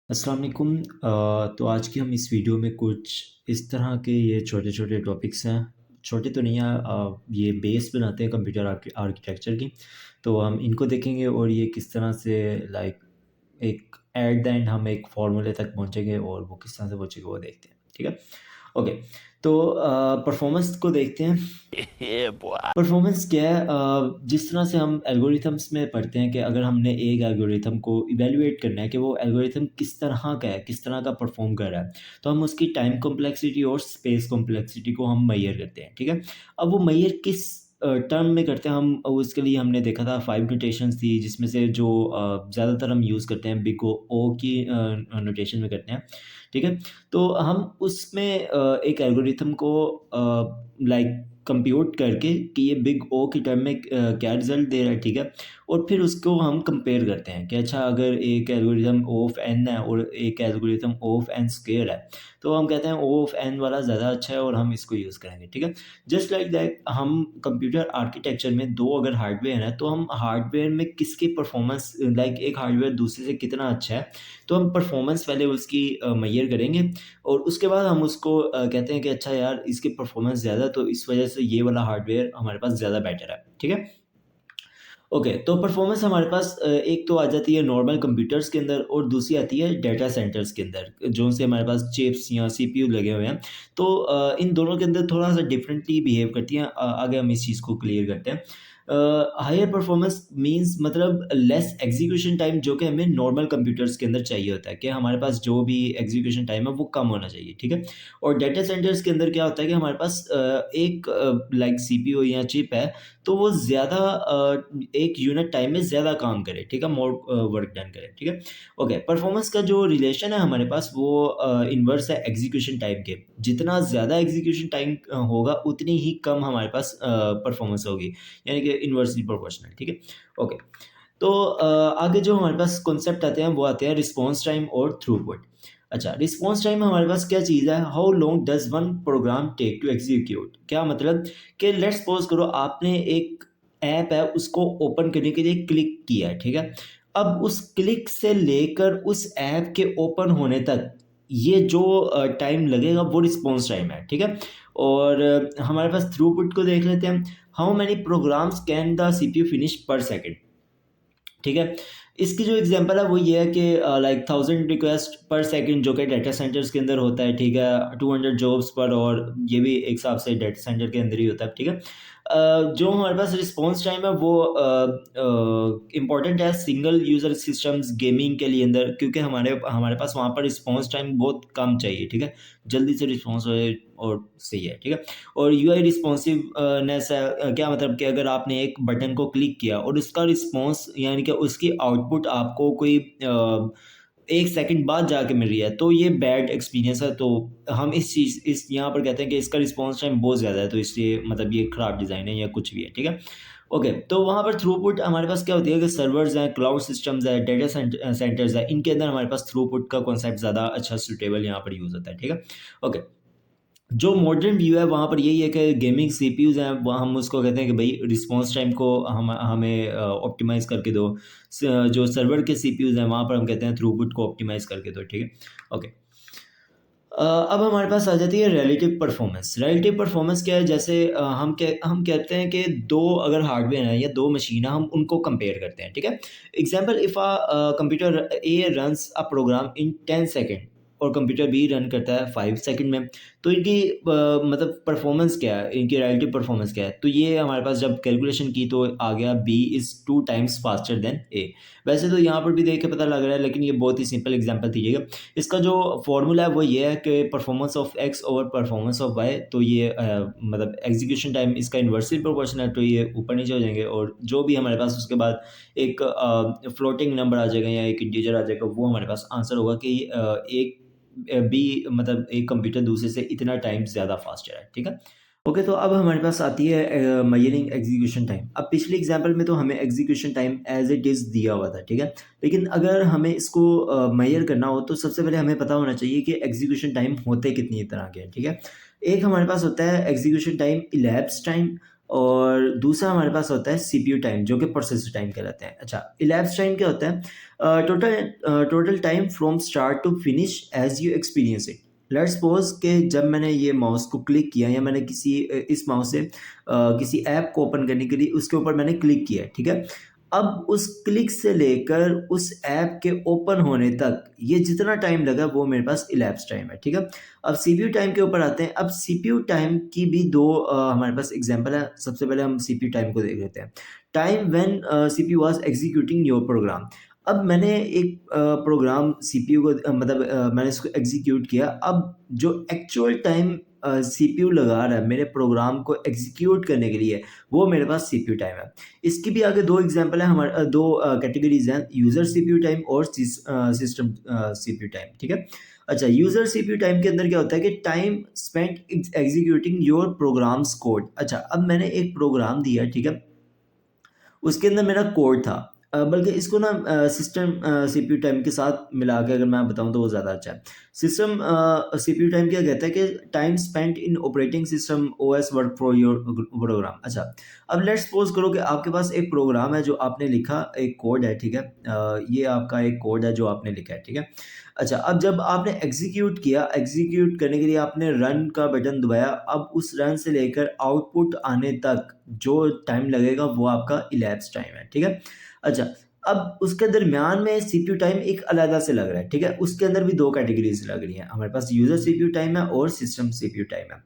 अस्सलाम वालेकुम। तो आज की हम इस वीडियो में कुछ इस तरह के ये छोटे-छोटे टॉपिक्स हैं, छोटे तो नहीं हैं, ये बेस बनाते हैं कंप्यूटर आर्किटेक्चर की। तो हम इनको देखेंगे और ये किस तरह से लाइक एक एट द एंड हम एक फ़ॉर्मूले तक पहुँचेंगे और वो किस तरह से पहुँचेंगे वो देखते हैं, ठीक है? ओके, तो परफ़ॉर्मेंस को देखते हैं। Yeah, boy. परफॉर्मेंस क्या है? जिस तरह से हम एल्गोरिथम्स में पढ़ते हैं कि अगर हमने एक एल्गोरिथम को इवैल्यूएट करना है कि वो एल्गोरिथम किस तरह का है, किस तरह का परफॉर्म कर रहा है, तो हम उसकी टाइम कॉम्प्लेक्सिटी और स्पेस कॉम्प्लेक्सिटी को हम मेजर करते हैं, ठीक है? अब वो मेजर किस टर्म में करते हैं हम, उसके लिए हमने देखा था 5 नोटेशंस थी, जिसमें से जो ज़्यादातर हम यूज़ करते हैं बिग ओ की नोटेशन में करते हैं, ठीक है? तो हम उसमें एक एल्गोरिथम को लाइक कंप्यूट करके कि ये बिग ओ की टर्म में क्या रिज़ल्ट दे रहा है, ठीक है? और फिर उसको हम कंपेयर करते हैं कि अच्छा, अगर एक एल्गोरिथम ओ ऑफ़ एन है और एक algorithm O of n square है, तो हम कहते हैं ओ ऑफ़ एन वाला ज़्यादा अच्छा है और हम इसको यूज़ करेंगे, ठीक है? जस्ट लाइक दैट हम कंप्यूटर आर्किटेक्चर में 2 अगर हार्डवेयर हैं, तो हम हार्डवेयर में किसकी परफ़ॉर्मेंस लाइक एक हार्डवेयर दूसरे से कितना अच्छा है, तो हम परफ़ॉर्मेंस पहले उसकी मेज़र करेंगे और उसके बाद हम उसको कहते हैं कि अच्छा यार, इसकी परफ़ॉर्मेंस ज़्यादा है, तो इस वज़ह से ये वाला हार्डवेयर हमारे पास ज़्यादा बेटर है, ठीक है? ओके, तो परफ़ॉर्मेंस हमारे पास एक तो आ जाती है नॉर्मल कंप्यूटर्स के अंदर और दूसरी आती है डेटा सेंटर्स के अंदर, जो से हमारे पास चिप्स या सीपीयू लगे हुए हैं। तो इन दोनों के अंदर थोड़ा-सा डिफरेंटली बिहेव करती हैं। आगे हम इस चीज़ को क्लियर करते हैं। हायर परफ़ॉर्मेंस मीन्स मतलब लेस एग्ज़ीक्यूशन टाइम, जो कि हमें नॉर्मल कंप्यूटर्स के अंदर चाहिए होता है कि हमारे पास जो भी एग्ज़ीक्यूशन टाइम है वो कम होना चाहिए, ठीक है? और डेटा सेंटर्स के अंदर क्या होता है कि हमारे पास एक लाइक सीपीयू या चिप है, तो वो ज़्यादा एक यूनिट टाइम में ज़्यादा काम करे, ठीक है? मोर वर्क डन करे, ठीक है? ओके, परफ़ॉर्मेंस का जो रिलेशन है हमारे पास वो इनवर्स है एग्ज़ीक्यूशन टाइम के। जितना ज़्यादा एग्ज़ीक्यूशन टाइम होगा, उतनी ही कम हमारे पास परफ़ॉर्मेंस होगी, यानी कि इनवर्सली प्रोपोर्शनल, ठीक है? ओके, तो आगे जो हमारे पास कॉन्सेप्ट आते हैं वो आते हैं रिस्पॉन्स टाइम और थ्रूपुट। अच्छा, रिस्पॉन्स टाइम हमारे पास क्या चीज़ है? How long does one program take to execute? क्या मतलब कि लेट्स सपोज़ करो आपने एक ऐप है उसको ओपन करने के लिए क्लिक किया है, ठीक है? अब उस क्लिक से लेकर उस ऐप के ओपन होने तक ये जो टाइम लगेगा वो रिस्पॉन्स टाइम है, ठीक है? और हमारे पास थ्रूपुट को देख लेते हैं। How many programs can the CPU finish per second? ठीक है? इसकी जो एग्ज़ाम्पल है वो ये है कि लाइक 1000 रिक्वेस्ट पर सेकंड, जो कि डेटा सेंटर्स के अंदर होता है, ठीक है? 200 जॉब्स पर, और ये भी एक हिसाब से डेटा सेंटर के अंदर ही होता है, ठीक है? जो हमारे पास रिस्पॉन्स टाइम है वो इम्पोर्टेंट है सिंगल यूज़र सिस्टम्स गेमिंग के लिए अंदर, क्योंकि हमारे हमारे पास वहाँ पर रिस्पॉन्स टाइम बहुत कम चाहिए, ठीक है? जल्दी से रिस्पॉन्स होए और सही है, ठीक है? और यूआई रिस्पॉन्सिवनेस है, क्या मतलब कि अगर आपने एक बटन को क्लिक किया और उसका रिस्पॉन्स यानी कि उसकी आउटपुट आपको कोई 1 सेकंड बाद जाके मिल रही है, तो ये बैड एक्सपीरियंस है। तो हम इस यहाँ पर कहते हैं कि इसका रिस्पॉन्स टाइम बहुत ज़्यादा है, तो इसलिए मतलब ये खराब डिज़ाइन है या कुछ भी है, ठीक है? ओके, तो वहाँ पर थ्रूपुट हमारे पास क्या होती है कि सर्वर्स हैं, क्लाउड सिस्टम्स हैं, डेटा सेंटर्स हैं, इनके अंदर हमारे पास थ्रूपुट का कॉन्सेप्ट ज़्यादा अच्छा सूटेबल यहाँ पर यूज़ होता है, ठीक है? ओके। जो मॉडर्न व्यू है वहाँ पर यही है कि गेमिंग सीपीयूज़ हैं, वो हम उसको कहते हैं कि भई रिस्पॉन्स टाइम को हमें ऑप्टिमाइज़ करके दो। जो सर्वर के सीपीयूज़ हैं वहाँ पर हम कहते हैं थ्रूपुट को ऑप्टिमाइज़ करके दो, ठीक है? ओके। अब हमारे पास आ जाती है रिलेटिव परफॉर्मेंस। रिलेटिव परफॉर्मेंस क्या है? जैसे हम कहते हैं कि 2 अगर हार्डवेयर हैं या 2 मशीन हैं, हम उनको कंपेयर करते हैं, ठीक है? Example, if computer A runs a program in 10 second और कंप्यूटर बी रन करता है 5 सेकंड में, तो इनकी मतलब परफॉर्मेंस क्या है? इनकी रिलेटिव परफॉर्मेंस क्या है? तो ये हमारे पास जब कैलकुलेशन की तो आ गया B is 2 times faster than A. वैसे तो यहाँ पर भी देख के पता लग रहा है, लेकिन ये बहुत ही सिंपल एग्ज़ाम्पल थी, ठीक है? इसका जो फ़ॉर्मूला है वो ये है कि performance of X over performance of Y, तो ये मतलब एग्जीक्यूशन टाइम इसका इन्वर्सली प्रोपोर्शनल है, तो ये ऊपर नीचे हो जाएंगे, और जो भी हमारे पास उसके बाद एक फ्लोटिंग नंबर आ जाएगा या एक इंटीजर आ जाएगा, वो हमारे पास आंसर होगा कि एक बी मतलब एक कंप्यूटर दूसरे से इतना टाइम ज़्यादा फास्टर है, ठीक है? ओके, तो अब हमारे पास आती है मेजरिंग एग्जीक्यूशन टाइम। अब पिछले एग्जांपल में तो हमें execution time as it is दिया हुआ था, ठीक है? लेकिन अगर हमें इसको मेजर करना हो, तो सबसे पहले हमें पता होना चाहिए कि एग्जीक्यूशन टाइम होते कितनी तरह के हैं, ठीक है? एक हमारे पास होता है एग्जीक्यूशन टाइम, इलैप्स टाइम, और दूसरा हमारे पास होता है सीपीयू टाइम, जो कि प्रोसेसर टाइम कहलाते हैं। अच्छा, इलैप्स टाइम क्या होता है? Total time from start to finish as you experience it. Let's suppose कि जब मैंने ये माउस को क्लिक किया, या मैंने इस माउस से किसी ऐप को ओपन करने के लिए उसके ऊपर मैंने क्लिक किया, ठीक है? अब उस क्लिक से लेकर उस ऐप के ओपन होने तक ये जितना टाइम लगा वो मेरे पास इलैप्स टाइम है, ठीक है? अब सीपीयू टाइम के ऊपर आते हैं। अब सीपीयू टाइम की भी दो हमारे पास एग्जांपल है। सबसे पहले हम सीपीयू टाइम को देख लेते हैं। Time when CPU was executing your program. अब मैंने एक प्रोग्राम सीपीयू को मैंने इसको एग्जीक्यूट किया। अब जो एक्चुअल टाइम सीपीयू लगा रहा है मेरे प्रोग्राम को एग्जीक्यूट करने के लिए, वो मेरे पास सीपीयू टाइम है। इसकी भी आगे दो एग्जांपल है, हमारे दो कैटेगरीज हैं, यूजर सीपीयू टाइम और सिस्टम सीपीयू टाइम, ठीक है? अच्छा, यूजर सीपीयू टाइम के अंदर क्या होता है कि time spent executing your program's code. अच्छा, अब मैंने एक प्रोग्राम दिया, ठीक है? उसके अंदर मेरा कोड था। बल्कि इसको ना सिस्टम सीपीयू टाइम के साथ मिला के अगर मैं बताऊँ तो वो ज़्यादा अच्छा है। सिस्टम सीपीयू टाइम क्या कहता है कि time spent in operating system OS work for your program. अच्छा, अब लेट्स सपोज़ करो कि आपके पास एक प्रोग्राम है जो आपने लिखा, एक कोड है, ठीक है? ये आपका एक कोड है जो आपने लिखा है, ठीक है? अच्छा, अब जब आपने एग्ज़ीक्यूट किया, एग्ज़ीक्यूट करने के लिए आपने रन का बटन दबाया, अब उस रन से लेकर आउटपुट आने तक जो टाइम लगेगा वो आपका इलैप्स टाइम है, ठीक है? अच्छा, अब उसके दरमियान में सीपीयू टाइम एक अलग से लग रहा है, ठीक है? उसके अंदर भी 2 कैटेगरीज़ लग रही हैं। हमारे पास यूज़र सीपीयू टाइम है और सिस्टम सीपीयू टाइम है।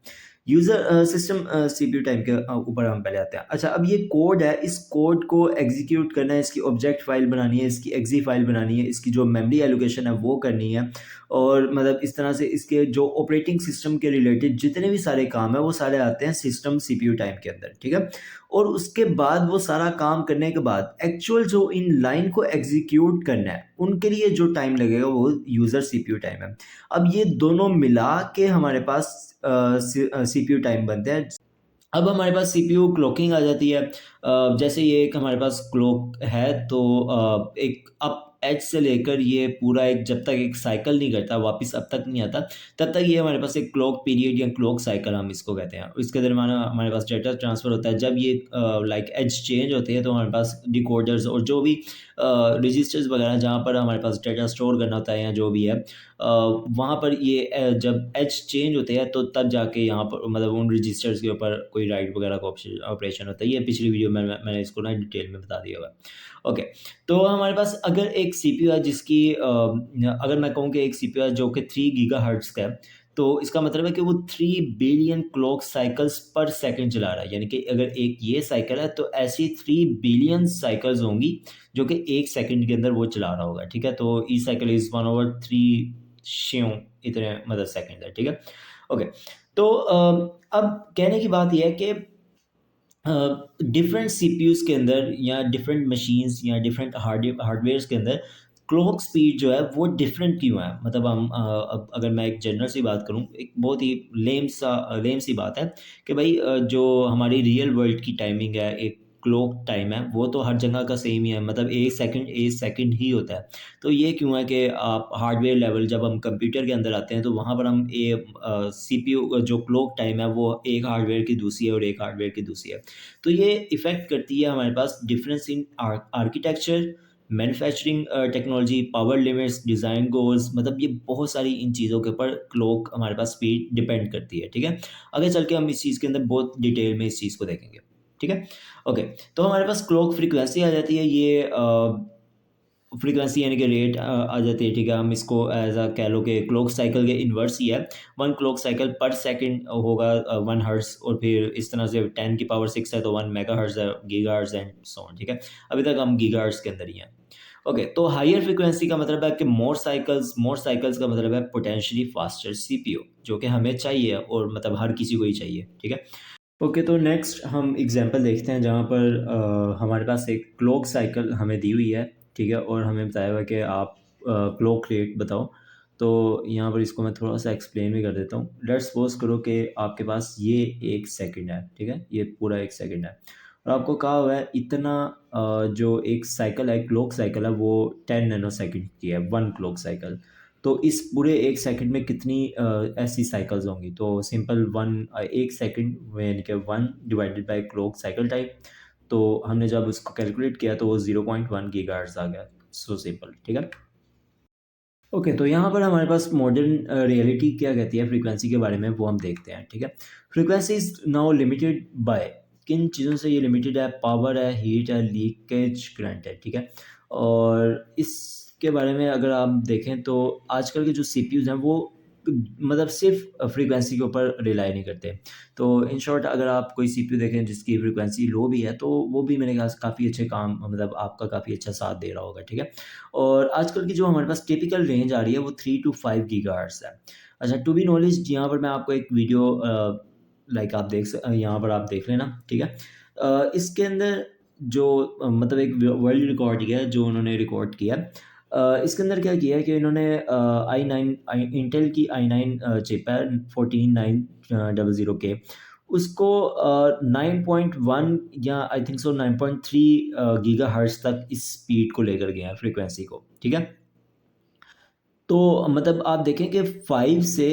सिस्टम सीपीयू टाइम के ऊपर हम पहले आते हैं। अच्छा, अब ये कोड है, इस कोड को एग्ज़ीक्यूट करना है, इसकी ऑब्जेक्ट फ़ाइल बनानी है, इसकी एक्सी फ़ाइल बनानी है, इसकी जो मेमोरी एलोकेशन है वो करनी है, और मतलब इस तरह से इसके जो ऑपरेटिंग सिस्टम के रिलेटेड जितने भी सारे काम हैं वो सारे आते हैं सिस्टम सीपीयू टाइम के अंदर, ठीक है? और उसके बाद वो सारा काम करने के बाद एक्चुअल जो इन लाइन को एग्जीक्यूट करना है उनके लिए जो टाइम लगेगा वो यूज़र सीपीयू टाइम है। अब ये दोनों मिला के हमारे पास सीपीयू टाइम बनते हैं। अब हमारे पास सीपीयू क्लॉकिंग आ जाती है। जैसे ये एक हमारे पास क्लॉक है, तो एक अप एज से लेकर ये पूरा एक जब तक एक साइकिल नहीं करता, वापस अब तक नहीं आता, तब तक ये हमारे पास एक क्लॉक पीरियड या क्लॉक साइकिल हम इसको कहते हैं। इसके दरमियान हमारे पास डेटा ट्रांसफ़र होता है। जब ये लाइक एज चेंज होती है तो हमारे पास डिकोडर्स और जो भी रजिस्टर्स वगैरह जहाँ पर हमारे पास डेटा स्टोर करना होता है या जो भी है, वहाँ पर ये जब एज चेंज होते हैं तो तब जाके यहाँ पर मतलब उन रजिस्टर्स के ऊपर कोई राइट वगैरह का ऑपरेशन होता है। ये पिछली वीडियो में मैंने इसको ना डिटेल में बता दिया हुआ है। ओके, तो हमारे पास अगर एक सीपीयू है जिसकी अगर मैं कहूँ कि एक सीपीयू है जो कि 3 गीगाहर्ट्ज़ का है, तो इसका मतलब है कि वो 3 बिलियन क्लॉक साइकिल्स पर सेकंड चला रहा है। यानी कि अगर एक ये साइकिल है तो ऐसी 3 बिलियन साइकिल्स होंगी जो कि 1 सेकंड के अंदर वो चला रहा होगा, ठीक है? तो ईच साइकिल इज़ 1/3 श्यों इतने मतलब सेकंड है, ठीक है? ओके, तो अब कहने की बात ये है कि डिफरेंट सीपीयूज़ के अंदर या डिफरेंट मशीन्स या डिफरेंट हार्डवेयर्स के अंदर क्लॉक स्पीड जो है वो डिफरेंट क्यों है? मतलब हम अब अगर मैं एक जनरल सी बात करूँ, एक बहुत ही लेम सी बात है कि भई जो हमारी रियल वर्ल्ड की टाइमिंग है, एक क्लॉक टाइम है, वो तो हर जगह का सेम ही है। मतलब 1 सेकंड ही होता है। तो ये क्यों है कि आप हार्डवेयर लेवल जब हम कंप्यूटर के अंदर आते हैं तो वहाँ पर हम सीपीयू जो क्लॉक टाइम है वो एक हार्डवेयर की दूसरी है और एक हार्डवेयर की दूसरी है। तो ये इफ़ेक्ट करती है हमारे पास difference in architecture, manufacturing technology, power limits, design goals, मतलब ये बहुत सारी इन चीज़ों के ऊपर क्लॉक हमारे पास स्पीड डिपेंड करती है, ठीक है? आगे चल के हम इस चीज़ के अंदर बहुत डिटेल में इस चीज़ को देखेंगे, ठीक है? ओके, तो हमारे पास क्लॉक फ्रीक्वेंसी आ जाती है। ये फ्रीक्वेंसी यानी कि रेट आ जाती है, ठीक है? हम इसको एज़ कह लो कि क्लॉक साइकिल के इन्वर्स ही है। 1 क्लॉक साइकिल पर सेकंड होगा 1 हर्ट्ज़, और फिर इस तरह से 10 की पावर 6 है तो 1 मेगाहर्ट्ज़ है, गीगाहर्ट्ज़ एंड सो ऑन, ठीक है? अभी तक हम गीगाहर्ट्ज़ के अंदर ही हैं। ओके, तो हायर फ्रीक्वेंसी का मतलब है कि मोर साइकिल्स का मतलब है पोटेंशियली फास्टर सीपीयू, जो कि हमें चाहिए और मतलब हर किसी को ही चाहिए, ठीक है? ओके, तो नेक्स्ट हम एग्ज़ाम्पल देखते हैं जहाँ पर हमारे पास एक क्लॉक साइकिल हमें दी हुई है, ठीक है? और हमें बताया हुआ है कि आप क्लॉक रेट बताओ। तो यहाँ पर इसको मैं थोड़ा-सा एक्सप्लेन भी कर देता हूँ। लेट्स सपोज़ करो कि आपके पास ये 1 सेकंड है, ठीक है? ये पूरा 1 सेकंड है और आपको कहा हुआ है इतना जो एक साइकिल है, क्लॉक साइकिल है, वो 10 नैनो सेकंड की है, 1 क्लॉक साइकिल। तो इस पूरे 1 सेकंड में कितनी ऐसी साइकिल्स होंगी? तो सिंपल 1 सेकंड में यानी कि 1 divided by clock cycle time, तो हमने जब उसको कैलकुलेट किया तो वो 0.1 गीगाहर्ट्ज़ आ गया। सो सिंपल, ठीक है? ओके, तो यहाँ पर हमारे पास मॉडर्न रियलिटी क्या कहती है फ्रीक्वेंसी के बारे में, वो हम देखते हैं, ठीक है? Frequency is now limited by, किन चीज़ों से ये लिमिटेड है? पावर है, हीट है, लीकेज करंट है, ठीक है? और इसके बारे में अगर आप देखें तो आजकल के जो सीपीयूज़ हैं वो मतलब सिर्फ़ फ्रीक्वेंसी के ऊपर रिलाई नहीं करते। तो इन शॉर्ट अगर आप कोई सीपीयू देखें जिसकी फ्रीक्वेंसी लो भी है, तो वो भी मेरे ख्याल से काफ़ी अच्छे काम मतलब आपका काफ़ी अच्छा साथ दे रहा होगा, ठीक है? और आजकल की जो हमारे पास टिपिकल रेंज आ रही है वो 3 टू 5 गीगाहर्ट्ज़ है। अच्छा, टू बी नॉलेज यहाँ पर मैं आपको एक वीडियो लाइक आप यहाँ पर आप देख लेना, ठीक है? इसके अंदर जो मतलब एक वर्ल्ड रिकॉर्ड ही है जो उन्होंने रिकॉर्ड किया है। इसके अंदर क्या किया है कि इन्होंने इंटेल की i9 चिप है 14900 के, उसको 9.1 या आई थिंक सो 9.3 गीगाहर्ट्ज़ तक इस स्पीड को लेकर गए हैं फ्रीक्वेंसी को, ठीक है? तो मतलब आप देखें कि 5 से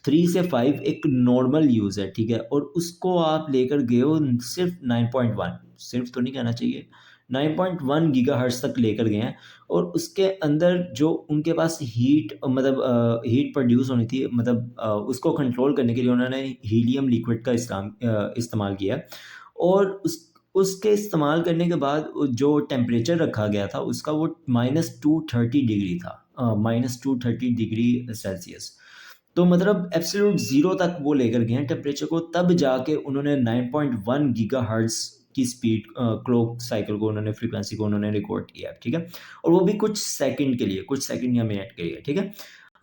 3 से 5 एक नॉर्मल यूज़ है, ठीक है? और उसको आप लेकर गए हो सिर्फ़ 9.1, सिर्फ़ तो नहीं कहना चाहिए, 9.1 गीगाहर्ट्ज़ तक लेकर गए हैं। और उसके अंदर जो उनके पास हीट मतलब हीट प्रोड्यूस होनी थी, मतलब उसको कंट्रोल करने के लिए उन्होंने हीलियम लिक्विड का इस्तेमाल किया। और उसके इस्तेमाल करने के बाद जो टेम्परेचर रखा गया था उसका वो -230 डिग्री था, -230 डिग्री सेल्सियस। तो मतलब एब्सोल्यूट ज़ीरो तक वो लेकर गए हैं टेम्परेचर को, तब जाके उन्होंने 9.1 गीगाहर्ट्ज़ की स्पीड क्लॉक साइकिल को उन्होंने फ्रीक्वेंसी को उन्होंने रिकॉर्ड किया है, ठीक है? और वो भी कुछ सेकंड के लिए, कुछ सेकंड या मिनट के लिए, ठीक है?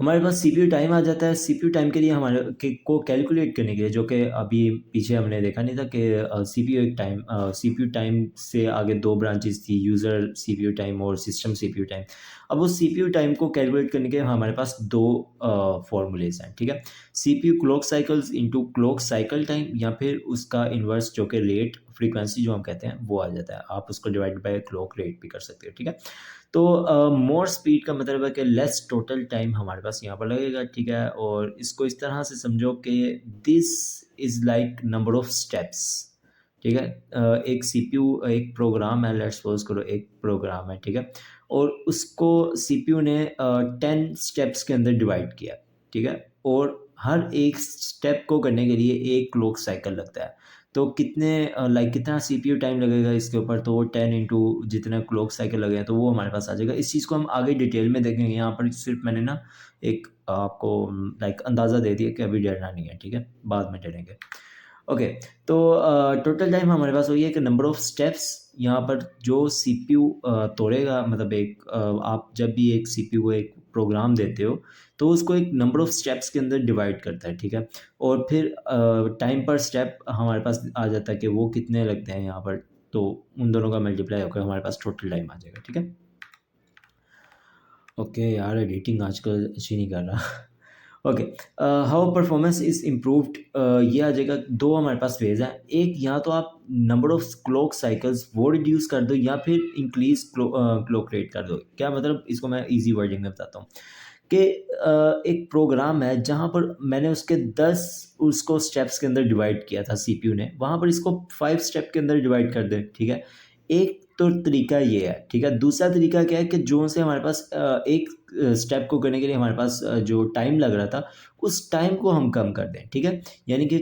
हमारे पास सीपीयू टाइम आ जाता है, सीपीयू टाइम के लिए हमारे को कैलकुलेट करने के लिए, जो कि अभी पीछे हमने देखा नहीं था कि सीपीयू टाइम से आगे 2 ब्रांचेज़ थी, यूज़र सीपीयू टाइम और सिस्टम सीपीयू टाइम। अब वो सीपीयू टाइम को कैलकुलेट करने के हमारे पास 2 फ़ॉर्मूलेज़ हैं, ठीक है? CPU clock cycles into clock cycle time, या फिर उसका इन्वर्स जो कि रेट फ्रीक्वेंसी जो हम कहते हैं वो आ जाता है। आप उसको डिवाइड बाय क्लॉक रेट भी कर सकते हो, ठीक है? तो मोर स्पीड का मतलब है कि लेस टोटल टाइम हमारे पास यहाँ पर लगेगा, ठीक है? और इसको इस तरह से समझो कि this is like number of steps, ठीक है? एक सीपीयू एक प्रोग्राम है, लेट्स सपोज़ करो एक प्रोग्राम है, ठीक है? और उसको सीपीयू ने 10 स्टेप्स के अंदर डिवाइड किया, ठीक है? और हर एक स्टेप को करने के लिए 1 क्लॉक साइकिल लगता है। तो लाइक कितना सीपीयू टाइम लगेगा इसके ऊपर, तो वो 10 इंटू जितने क्लॉक साइकिल लगे हैं तो वो हमारे पास आ जाएगा। इस चीज़ को हम आगे डिटेल में देखेंगे, यहाँ पर सिर्फ मैंने ना एक आपको लाइक अंदाज़ा दे दिया कि अभी डरना नहीं है, ठीक है? बाद में डरेंगे। ओके, तो टोटल टाइम हमारे पास वही है कि नंबर ऑफ स्टेप्स यहाँ पर जो सीपीयू तोड़ेगा, मतलब आप जब भी एक सीपीयू को एक प्रोग्राम देते हो तो उसको एक नंबर ऑफ स्टेप्स के अंदर डिवाइड करता है, ठीक है? और फिर टाइम पर स्टेप हमारे पास आ जाता है कि वो कितने लगते हैं यहाँ पर, तो उन दोनों का मल्टीप्लाई होकर हमारे पास टोटल टाइम आ जाएगा, ठीक है? ओके यार, एडिटिंग आजकल अच्छी नहीं कर रहा। Okay, how performance is improved, ये आ जाएगा। 2 हमारे पास वेज़ हैं, एक या तो आप नंबर ऑफ क्लॉक साइकिल्स वो रिड्यूस कर दो या फिर इंक्रीज़ क्लॉक रेट कर दो। क्या मतलब, इसको मैं ईज़ी वर्डिंग में बताता हूँ कि एक प्रोग्राम है जहाँ पर मैंने उसके 10 उसको स्टेप्स के अंदर डिवाइड किया था सीपीयू ने, वहाँ पर इसको 5 स्टेप के अंदर डिवाइड कर दें, ठीक है? एक तो तरीका ये है, ठीक है? दूसरा तरीका क्या है कि जो से हमारे पास एक स्टेप को करने के लिए हमारे पास जो टाइम लग रहा था, उस टाइम को हम कम कर दें, ठीक है? यानी कि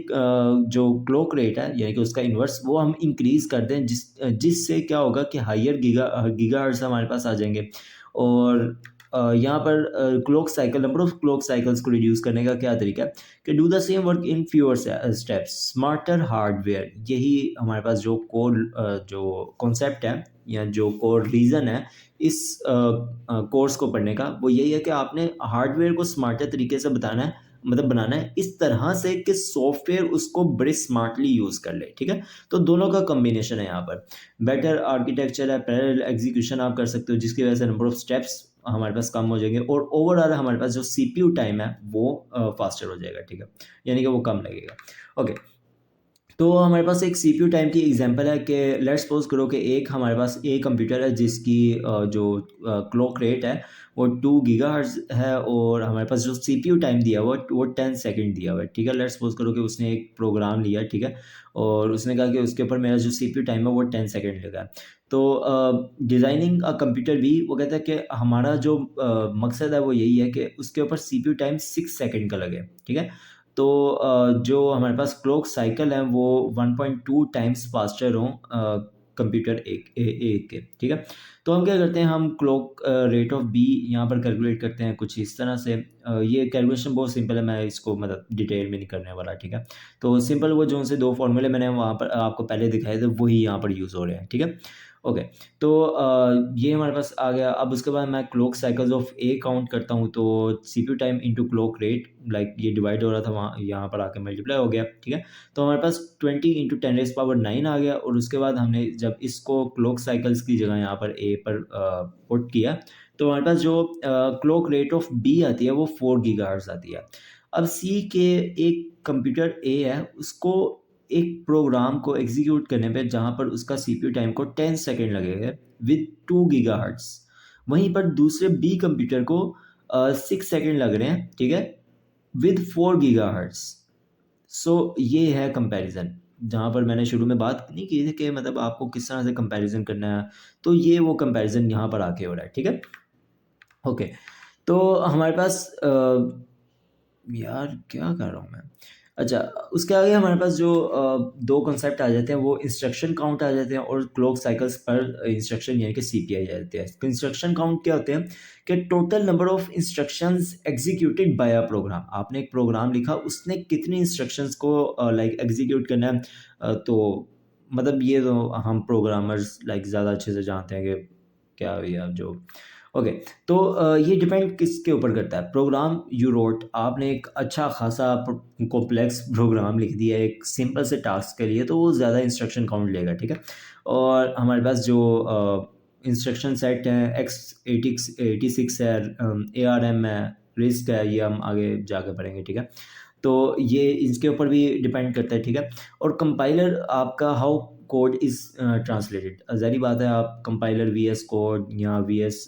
जो क्लॉक रेट है, यानी कि उसका इन्वर्स वो हम इंक्रीज़ कर दें, जिससे क्या होगा कि हायर गीगाहर्ट्ज़ हमारे पास आ जाएँगे। और यहाँ पर clock cycle number of clock cycles को रिड्यूस करने का क्या तरीका है कि do the same work in fewer steps, smarter hardware. यही हमारे पास जो कॉन्सेप्ट है या जो कोर रीज़न है इस कोर्स को पढ़ने का, वो यही है कि आपने हार्डवेयर को स्मार्टर तरीके से बताना है, मतलब बनाना है इस तरह से कि सॉफ्टवेयर उसको बड़े स्मार्टली यूज़ कर ले, ठीक है? तो दोनों का कॉम्बिनेशन है यहाँ पर। बेटर आर्किटेक्चर है, पैरेलल एग्जीक्यूशन आप कर सकते हो, जिसकी वजह से नंबर ऑफ स्टेप्स हमारे पास कम हो जाएँगे और ओवरऑल हमारे पास जो सीपीयू टाइम है वो फास्टर हो जाएगा, ठीक है? यानी कि वो कम लगेगा। ओके, तो हमारे पास एक सीपीयू टाइम की एग्जांपल है कि लेट्स सपोज करो कि एक हमारे पास एक कंप्यूटर है जिसकी जो क्लॉक रेट है वो 2 गीगाहर्ट्ज़ है, और हमारे पास जो सीपीयू टाइम दिया हुआ है वो 10 सेकंड दिया हुआ है, ठीक है। लेट्स सपोज करो कि उसने एक प्रोग्राम लिया, ठीक है, और उसने कहा कि उसके ऊपर मेरा जो सीपीयू टाइम है वो 10 सेकंड लगा है। तो डिज़ाइनिंग अ कंप्यूटर भी वो कहता है कि हमारा जो मकसद है वो यही है कि उसके ऊपर सीपीयू टाइम 6 सेकंड का लगे, ठीक है। तो जो हमारे पास क्लॉक साइकिल है वो 1.2 टाइम्स फास्टर हों कंप्यूटर एक के, ठीक है। तो हम क्या करते हैं, हम क्लॉक रेट ऑफ बी यहाँ पर कैलकुलेट करते हैं कुछ इस तरह से। ये कैलकुलेशन बहुत सिंपल है, मैं इसको मतलब डिटेल में नहीं करने वाला, ठीक है। तो सिंपल वो जो से दो फार्मूले मैंने वहाँ पर आपको पहले दिखाए थे वही यहाँ पर यूज़ हो रहे हैं, ठीक है। ओके। तो ये हमारे पास आ गया। अब उसके बाद मैं clock cycles of A count करता हूँ, तो CPU time into clock rate, like ये डिवाइड हो रहा था वहाँ, यहाँ पर आके मल्टीप्लाई हो गया, ठीक है। तो हमारे पास 20 × 10⁻⁹ आ गया, और उसके बाद हमने जब इसको क्लॉक साइकिल्स की जगह यहाँ पर ए पर पुट किया, तो हमारे पास जो क्लॉक रेट ऑफ बी आती है वो 4 गीगाहर्ट्ज़ आती है। अब सी के एक कंप्यूटर ए है, उसको एक प्रोग्राम को एग्जीक्यूट करने पे जहाँ पर उसका सीपीयू टाइम को 10 सेकंड लगेगा विद 2 गीगाहर्ट्ज़, वहीं पर दूसरे बी कंप्यूटर को 6 सेकंड लग रहे हैं, ठीक है, विद 4 गीगाहर्ट्ज़। सो ये है कंपैरिजन, जहाँ पर मैंने शुरू में बात नहीं की थी कि मतलब आपको किस तरह से कंपैरिजन करना है, तो ये वो कंपैरिजन यहाँ पर आके हो रहा है, ठीक है। ओके। तो हमारे पास यार क्या कर रहा हूँ मैं? अच्छा, उसके आगे हमारे पास जो 2 कॉन्सेप्ट आ जाते हैं वो इंस्ट्रक्शन काउंट आ जाते हैं, और क्लॉक साइकिल्स पर इंस्ट्रक्शन यानी कि सीपीआई आ जाते हैं। इंस्ट्रक्शन काउंट क्या होते हैं कि total number of instructions executed by a program. आपने एक प्रोग्राम लिखा, उसने कितनी इंस्ट्रक्शंस को लाइक एग्जीक्यूट करना है, तो मतलब ये तो हम प्रोग्रामर्स लाइक ज़्यादा अच्छे से जानते हैं कि क्या भैया जो ओके। तो ये डिपेंड किसके ऊपर करता है। प्रोग्राम यू रोट, आपने एक अच्छा खासा कॉम्प्लेक्स प्रोग्राम लिख दिया है एक सिंपल से टास्क के लिए, तो वो ज़्यादा इंस्ट्रक्शन काउंट लेगा, ठीक है। और हमारे पास जो इंस्ट्रक्शन सेट है x86 है, ARM है, रिस्क है, ये हम आगे जाके पढ़ेंगे, ठीक है। तो ये इसके ऊपर भी डिपेंड करता है, ठीक है। और कंपाइलर आपका हाउ कोड इज़ ट्रांसलेटेड, ज़ाहिर बात है आप कंपाइलर वीएस कोड या वीएस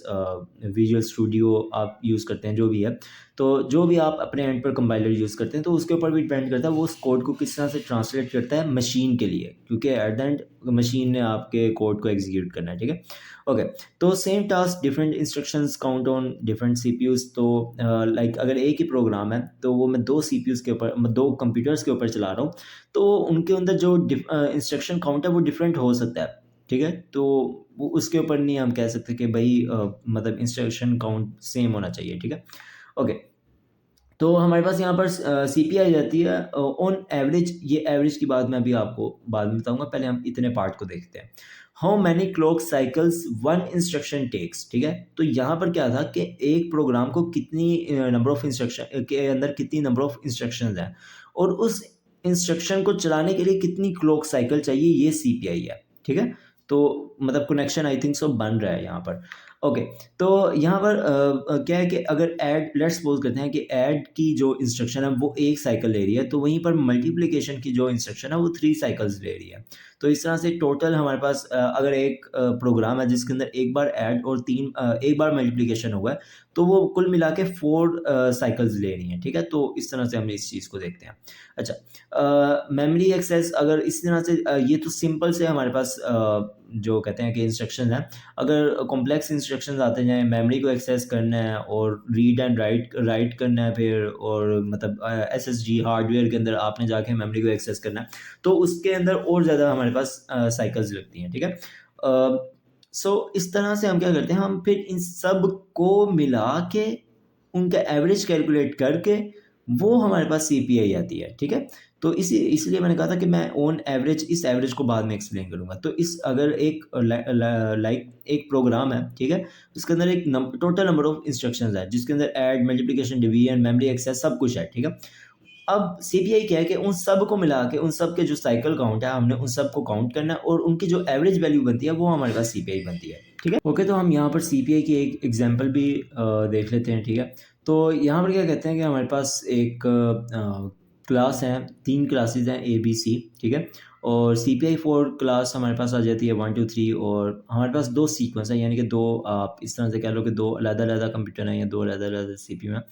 विजुअल स्टूडियो आप यूज़ करते हैं, जो भी है, तो जो भी आप अपने एंड पर कंपाइलर यूज़ करते हैं, तो उसके ऊपर भी डिपेंड करता है वो उस कोड को किस तरह से ट्रांसलेट करता है मशीन के लिए, क्योंकि एट द एंड मशीन ने आपके कोड को एग्जीक्यूट करना है, ठीक है। ओके। तो same task different instructions count on different CPUs. तो लाइक अगर एक ही प्रोग्राम है तो वो मैं 2 सीपीयूज़ के ऊपर, मैं 2 कंप्यूटर्स के ऊपर चला रहा हूँ, तो उनके अंदर जो इंस्ट्रक्शन काउंट है वो डिफरेंट हो सकता है, ठीक है। तो वो उसके ऊपर नहीं हम कह सकते कि भाई मतलब इंस्ट्रक्शन काउंट सेम होना चाहिए, ठीक है। ओके। तो हमारे पास यहाँ पर सीपीआई जाती है ऑन एवरेज। ये एवरेज की बात मैं अभी आपको बाद में बताऊंगा, पहले हम इतने पार्ट को देखते हैं। How many clock cycles one instruction takes, ठीक है। तो यहाँ पर क्या था कि एक प्रोग्राम को कितनी नंबर ऑफ इंस्ट्रक्शन के अंदर कितनी नंबर ऑफ इंस्ट्रक्शंस हैं, और उस इंस्ट्रक्शन को चलाने के लिए कितनी क्लॉक साइकिल चाहिए, ये सीपीआई है, ठीक है। तो मतलब कनेक्शन आई थिंक सो बन रहा है यहाँ पर। ओके। तो यहाँ पर क्या है कि अगर ऐड, लेट्स सपोज करते हैं कि ऐड की जो इंस्ट्रक्शन है वो 1 साइकिल ले रही है, तो वहीं पर मल्टीप्लिकेशन की जो इंस्ट्रक्शन है वो 3 साइकिल्स ले रही है। तो इस तरह से टोटल हमारे पास अगर एक प्रोग्राम है जिसके अंदर एक बार ऐड और एक बार मल्टीप्लिकेशन हुआ है, तो वो कुल मिला के 4 साइकिल्स ले रही हैं, ठीक है। तो इस तरह से हम इस चीज़ को देखते हैं। अच्छा, मेमोरी एक्सेस अगर इस तरह से ये तो सिंपल से हमारे पास जो कहते हैं कि इंस्ट्रक्शन है। अगर कॉम्प्लेक्स इंस्ट्रक्शंस आते जाएँ, मेमोरी को एक्सेस करना है और रीड एंड राइट राइट करना है, फिर और मतलब एसएसडी हार्डवेयर के अंदर आपने जाके मेमोरी को एक्सेस करना है, तो उसके अंदर और ज़्यादा हमारे पास साइकिल्स लगती हैं, ठीक है। सो इस तरह से हम क्या करते हैं, हम फिर इन सब को मिला के उनका एवरेज कैलकुलेट करके वो हमारे पास सीपीआई आती है, ठीक है। तो इसलिए मैंने कहा था कि मैं ऑन एवरेज इस एवरेज को बाद में एक्सप्लेन करूँगा। तो इस अगर एक लाइक एक प्रोग्राम है, ठीक है, उसके अंदर एक टोटल नंबर ऑफ इंस्ट्रक्शंस है जिसके अंदर add, multiplication, division, memory access सब कुछ है, ठीक है। अब सीपीआई क्या है कि उन सब को मिला के उन सब के जो साइकिल काउंट है हमने उन सब को काउंट करना है, और उनकी जो एवरेज वैल्यू बनती है वो हमारे पास सीपीआई बनती है, ठीक है। ओके। तो हम यहाँ पर सीपीआई की एक एग्जांपल भी देख लेते हैं, ठीक है। तो यहाँ पर क्या कहते हैं कि हमारे पास एक क्लास हैं, 3 क्लासेस हैं ए, बी, सी, ठीक है? और सीपीआई 4 क्लास हमारे पास आ जाती है 1, 2, 3 और हमारे पास 2 सीक्वेंस हैं, यानी कि 2 आप इस तरह से कह लो कि 2 अलग-अलग कंप्यूटर हैं या 2 अलग-अलग सीपीयू हैं,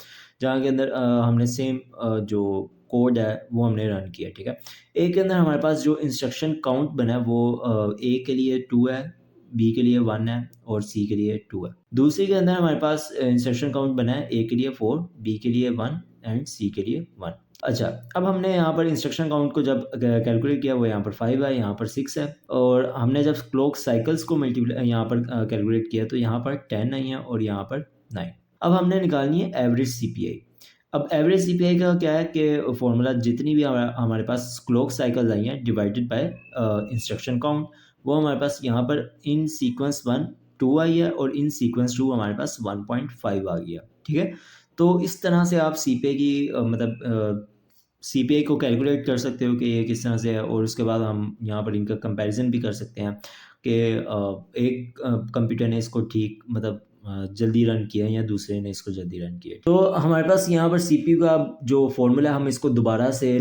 जहाँ के अंदर हमने सेम जो कोड है वो हमने रन किया, ठीक है? ए के अंदर हमारे पास जो इंस्ट्रक्शन काउंट बना है वो ए के लिए 2 है, बी के लिए 1 है और सी के लिए 2 है। दूसरे के अंदर हमारे पास इंस्ट्रक्शन काउंट बना है ए के लिए 4, बी के लिए 1 एंड सी के लिए 1। अच्छा, अब हमने यहाँ पर इंस्ट्रक्शन काउंट को जब कैलकुलेट किया वो यहाँ पर 5 है, यहाँ पर 6 है और हमने जब क्लॉक साइकिल्स को मल्टीप्लाई यहाँ पर कैलकुलेट किया तो यहाँ पर 10 आई है और यहाँ पर 9। अब हमने निकालनी है एवरेज सीपीआई। अब एवरेज सीपीआई का क्या है कि फॉर्मूला जितनी भी हमारे पास क्लॉक साइकिल्स आई हैं डिवाइडेड बाय इंस्ट्रक्शन काउंट, वो हमारे पास यहाँ पर इन सीक्वेंस 1 2 आई है और इन सीक्वेंस 2 हमारे पास 1.5 आ गया, ठीक है? तो इस तरह से आप सीपीआई की सीपीआई को कैलकुलेट कर सकते हो कि ये किस तरह से है और उसके बाद हम यहाँ पर इनका कंपैरिजन भी कर सकते हैं कि एक कंप्यूटर ने इसको ठीक जल्दी रन किया है या दूसरे ने इसको जल्दी रन किया है। तो हमारे पास यहाँ पर सीपीयू का जो फॉर्मूला है हम इसको दोबारा से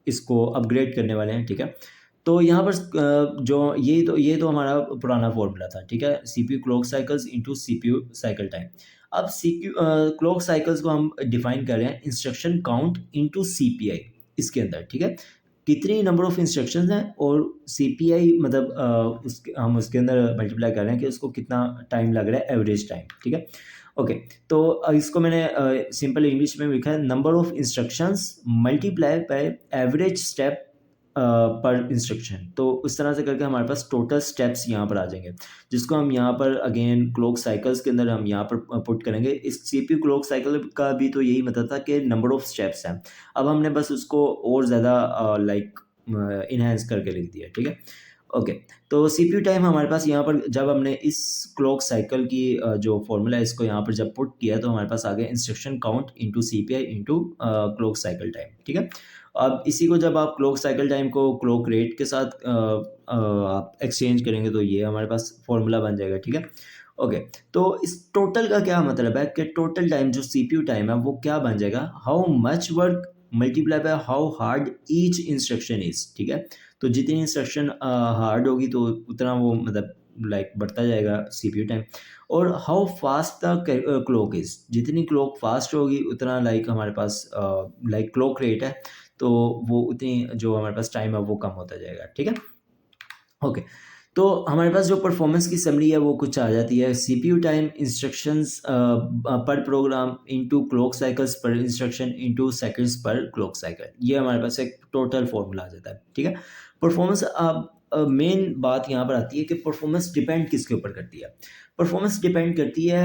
इसको अपग्रेड करने वाले हैं, ठीक है? तो यहाँ पर जो ये तो हमारा पुराना फॉर्मूला था, ठीक है? CPU clock cycles into CPU cycle time. अब सीपीयू क्लॉक साइकिल्स को हम डिफाइन कर रहे हैं इंस्ट्रक्शन काउंट इनटू सीपीआई इसके अंदर, ठीक है? कितनी नंबर ऑफ इंस्ट्रक्शंस हैं और सीपीआई हम उसके अंदर मल्टीप्लाई कर रहे हैं कि उसको कितना टाइम लग रहा है, एवरेज टाइम, ठीक है? ओके, तो इसको मैंने सिंपल इंग्लिश में लिखा है number of instructions multiply by average step पर इंस्ट्रक्शन। तो उस तरह से करके हमारे पास टोटल स्टेप्स यहाँ पर आ जाएंगे, जिसको हम यहाँ पर अगेन क्लॉक साइकिल्स के अंदर हम यहाँ पर पुट करेंगे। इस सीपीयू क्लॉक साइकिल का भी तो यही मतलब था कि नंबर ऑफ स्टेप्स हैं। अब हमने बस उसको और ज़्यादा इन्हेंस करके लिख दिया, ठीक है? ओके, तो सीपीयू टाइम हमारे पास यहाँ पर जब हमने इस क्लॉक साइकिल की जो फॉर्मूला है इसको यहाँ पर जब पुट किया तो हमारे पास आ गया instruction count into CPI into clock cycle time, ठीक है? अब इसी को जब आप क्लॉक साइकिल टाइम को क्लॉक रेट के साथ आप एक्सचेंज करेंगे तो ये हमारे पास फॉर्मूला बन जाएगा, ठीक है? ओके, तो इस टोटल का क्या मतलब है कि टोटल टाइम जो सीपीयू टाइम है वो क्या बन जाएगा, how much work multiply by how hard each instruction is, ठीक है? तो जितनी इंस्ट्रक्शन हार्ड होगी तो उतना वो बढ़ता जाएगा सीपीयू टाइम। और how fast the clock is, जितनी क्लॉक फास्ट होगी उतना हमारे पास क्लॉक रेट है, तो वो उतनी जो हमारे पास टाइम है वो कम होता जाएगा, ठीक है? ओके, तो हमारे पास जो परफॉर्मेंस की समरी है वो कुछ आ जाती है, सीपीयू टाइम इंस्ट्रक्शंस पर प्रोग्राम इनटू क्लॉक साइकिल्स पर इंस्ट्रक्शन इनटू सेकंड्स पर क्लॉक साइकिल, ये हमारे पास एक टोटल फॉर्मूला आ जाता है, ठीक है? परफॉर्मेंस अब मेन बात यहाँ पर आती है कि परफॉर्मेंस डिपेंड किसके ऊपर करती है? परफॉर्मेंस डिपेंड करती है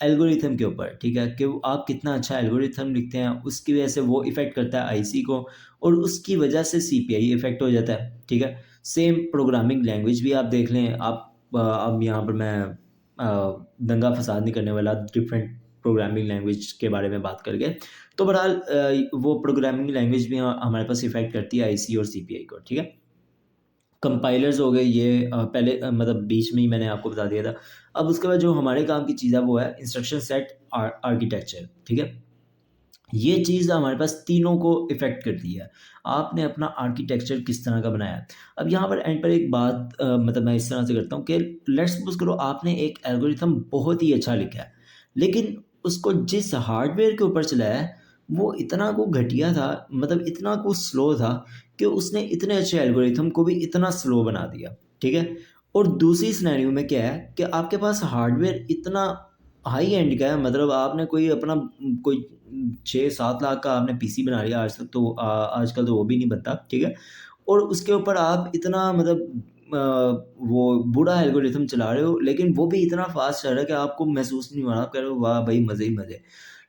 एल्गोरिथम के ऊपर, ठीक है? कि आप कितना अच्छा एल्गोरिथम लिखते हैं उसकी वजह से वो इफ़ेक्ट करता है आईसी को और उसकी वजह से सीपीआई इफ़ेक्ट हो जाता है, ठीक है? सेम प्रोग्रामिंग लैंग्वेज भी आप देख लें, अब यहाँ पर मैं दंगा फसाद नहीं करने वाला डिफरेंट प्रोग्रामिंग लैंग्वेज के बारे में बात करके। तो बहरहाल वो प्रोग्रामिंग लैंग्वेज भी हमारे पास इफ़ेक्ट करती है आईसी और सीपीआई को, ठीक है? कंपाइलर्स हो गए ये पहले बीच में ही मैंने आपको बता दिया था। अब उसके बाद जो हमारे काम की चीज़ है वो है इंस्ट्रक्शन सेट आर्किटेक्चर, ठीक है? ये चीज़ हमारे पास तीनों को इफ़ेक्ट करती है। आपने अपना आर्किटेक्चर किस तरह का बनाया है। अब यहाँ पर एंड पर एक बात मैं इस तरह से करता हूँ कि लेट्स सपोज़ करो आपने एक एल्गोरिथम बहुत ही अच्छा लिखा है, लेकिन उसको जिस हार्डवेयर के ऊपर चलाया है, वो इतना को घटिया था, इतना को स्लो था कि उसने इतने अच्छे एल्गोरिथम को भी इतना स्लो बना दिया, ठीक है? और दूसरी सिनेरियो में क्या है कि आपके पास हार्डवेयर इतना हाई एंड का है, आपने कोई 6-7 लाख का आपने पीसी बना लिया आज तक, तो आजकल तो वो भी नहीं बनता, ठीक है? और उसके ऊपर आप इतना वो बुरा एल्गोरिथम चला रहे हो, लेकिन वो भी इतना फास्ट चल रहा है कि आपको महसूस नहीं हो रहा, आप कह रहे हो वाह भाई मज़े ही मज़े।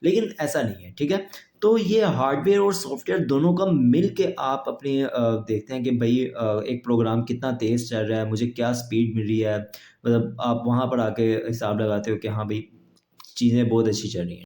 लेकिन ऐसा नहीं है, ठीक है? तो ये हार्डवेयर और सॉफ्टवेयर दोनों का मिल के आप अपने देखते हैं कि भाई एक प्रोग्राम कितना तेज़ चल रहा है, मुझे क्या स्पीड मिल रही है, आप वहाँ पर आके हिसाब लगाते हो कि हाँ भाई चीज़ें बहुत अच्छी चल रही हैं।